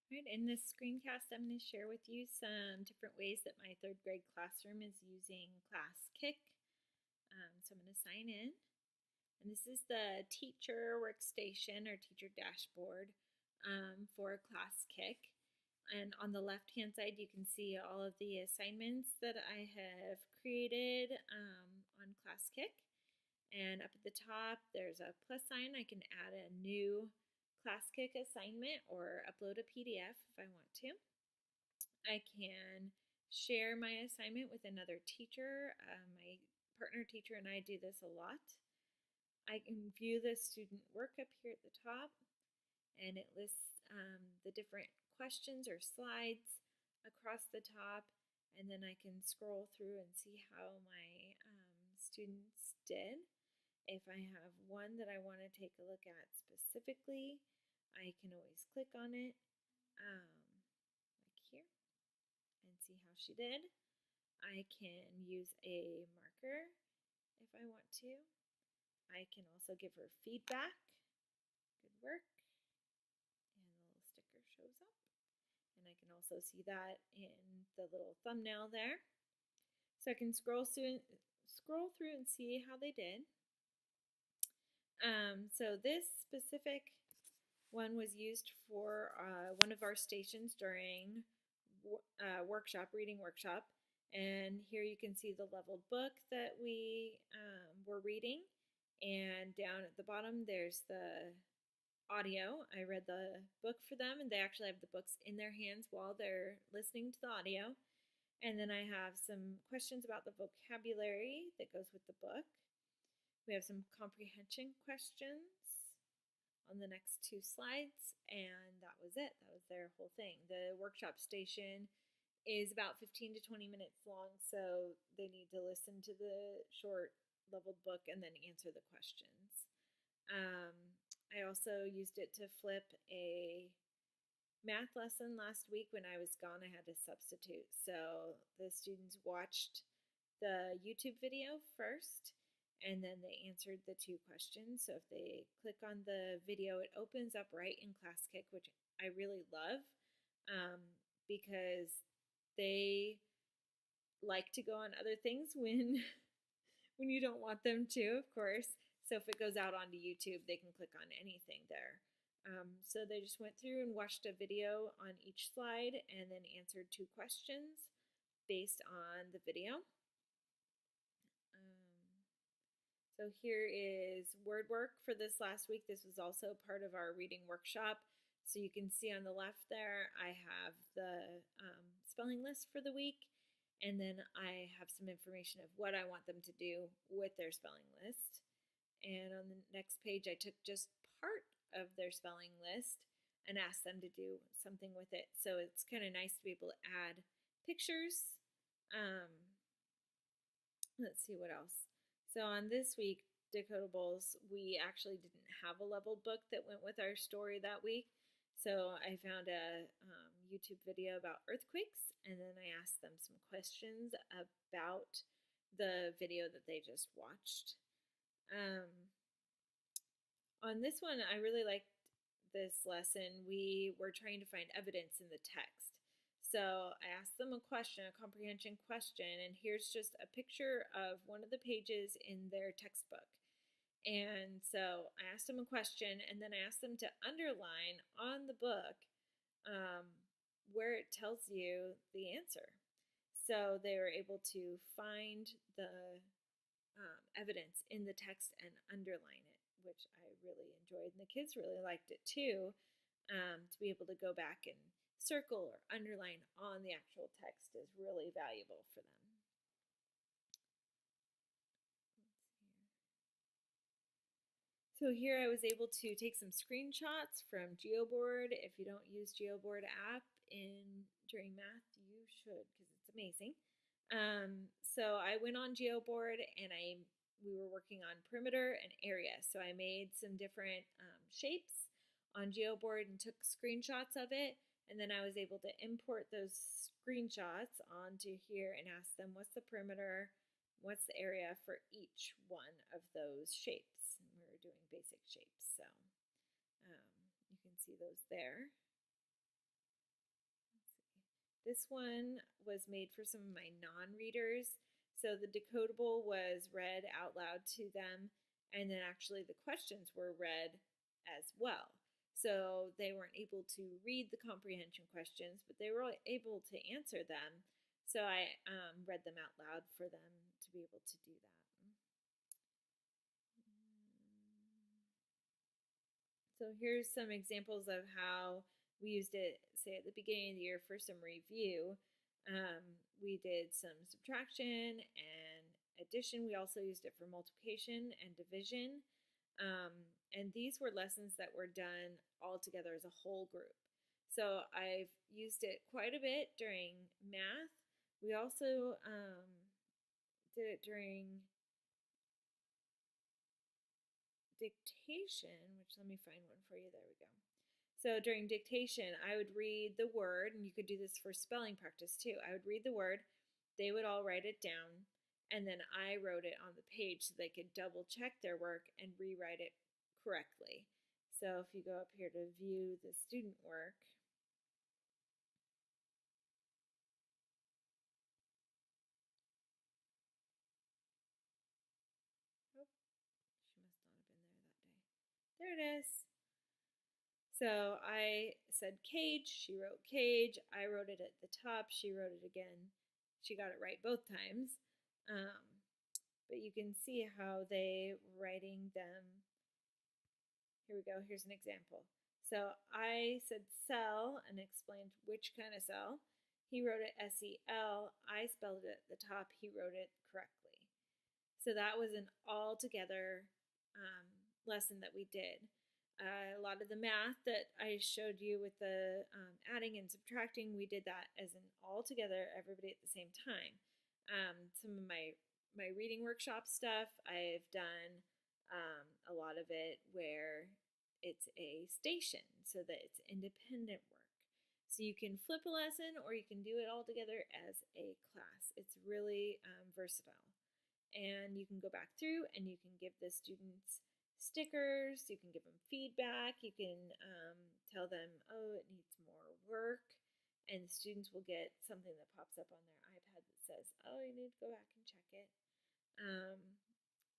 Right, in this screencast, I'm going to share with you some different ways that my third grade classroom is using Classkick. So I'm going to sign in. And this is the teacher workstation or teacher dashboard for Classkick. And on the left-hand side, you can see all of the assignments that I have created on Classkick. And up at the top, there's a plus sign. I can add a new Classkick assignment or upload a PDF if I want to. I can share my assignment with another teacher. My partner teacher and I do this a lot. I can view the student work up here at the top, and it lists the different questions or slides across the top, and then I can scroll through and see how my students did. If I have one that I want to take a look at specifically, I can always click on it like here and see how she did. I can use a marker if I want to. I can also give her feedback. Good work. And the little sticker shows up. And I can also see that in the little thumbnail there. So I can scroll through and see how they did. So this specific one was used for one of our stations during reading workshop. And here you can see the leveled book that we were reading. And down at the bottom, there's the audio. I read the book for them, and they actually have the books in their hands while they're listening to the audio. And then I have some questions about the vocabulary that goes with the book. We have some comprehension questions on the next two slides, and that was it. That was their whole thing. The workshop station is about 15 to 20 minutes long, so they need to listen to the short leveled book and then answer the questions. I also used it to flip a math lesson last week. When I was gone, I had to substitute. So the students watched the YouTube video first, and then they answered the two questions. So if they click on the video, it opens up right in Classkick, which I really love because they like to go on other things when when you don't want them to, of course. So if it goes out onto YouTube, they can click on anything there. So they just went through and watched a video on each slide and then answered two questions based on the video. So here is word work for this last week. This was also part of our reading workshop. So you can see on the left there, I have the spelling list for the week. And then I have some information of what I want them to do with their spelling list. And on the next page, I took just part of their spelling list and asked them to do something with it. So it's kind of nice to be able to add pictures. Let's see what else. So on this week, Decodables, we actually didn't have a leveled book that went with our story that week. So I found a YouTube video about earthquakes, and then I asked them some questions about the video that they just watched. On this one, I really liked this lesson. We were trying to find evidence in the text. So I asked them a question, a comprehension question, and here's just a picture of one of the pages in their textbook. And so I asked them a question, and then I asked them to underline on the book where it tells you the answer. So they were able to find the evidence in the text and underline it, which I really enjoyed. And the kids really liked it too, to be able to go back and circle or underline on the actual text is really valuable for them. So here I was able to take some screenshots from Geoboard. If you don't use Geoboard app during math, you should because it's amazing. So I went on Geoboard and we were working on perimeter and area. So I made some different shapes on Geoboard and took screenshots of it. And then I was able to import those screenshots onto here and ask them what's the perimeter, what's the area for each one of those shapes. And we were doing basic shapes, so you can see those there. This one was made for some of my non-readers. So the decodable was read out loud to them, and then actually the questions were read as well. So they weren't able to read the comprehension questions, but they were able to answer them. So I read them out loud for them to be able to do that. So here's some examples of how we used it, say, at the beginning of the year for some review. We did some subtraction and addition. We also used it for multiplication and division. And these were lessons that were done all together as a whole group. So I've used it quite a bit during math. We also did it during dictation, which let me find one for you. There we go. So during dictation, I would read the word, and you could do this for spelling practice too. I would read the word, they would all write it down, and then I wrote it on the page so they could double check their work and rewrite it correctly. So if you go up here to view the student work, oh, she must not have been there that day. There it is. So I said cage, she wrote cage, I wrote it at the top, she wrote it again. She got it right both times. But you can see how they were writing them. Here we go, here's an example. So I said cell and explained which kind of cell. He wrote it S-E-L, I spelled it at the top, he wrote it correctly. So that was an all together lesson that we did. A lot of the math that I showed you with the adding and subtracting, we did that as an all together, everybody at the same time. Some of my reading workshop stuff, I've done a lot of it where it's a station so that it's independent work. So you can flip a lesson or you can do it all together as a class. It's really versatile. And you can go back through and you can give the students stickers, you can give them feedback, you can tell them, oh, it needs more work, and the students will get something that pops up on their iPad that says, oh, you need to go back and check it.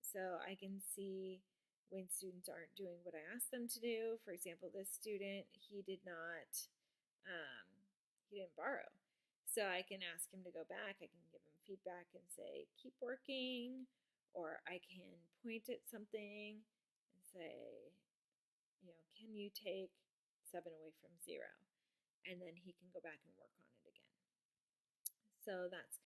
So I can see when students aren't doing what I asked them to do. For example, this student, he didn't borrow. So I can ask him to go back, I can give him feedback and say, keep working, or I can point at something and say, can you take 7 away from 0? And then he can go back and work on it again. So that's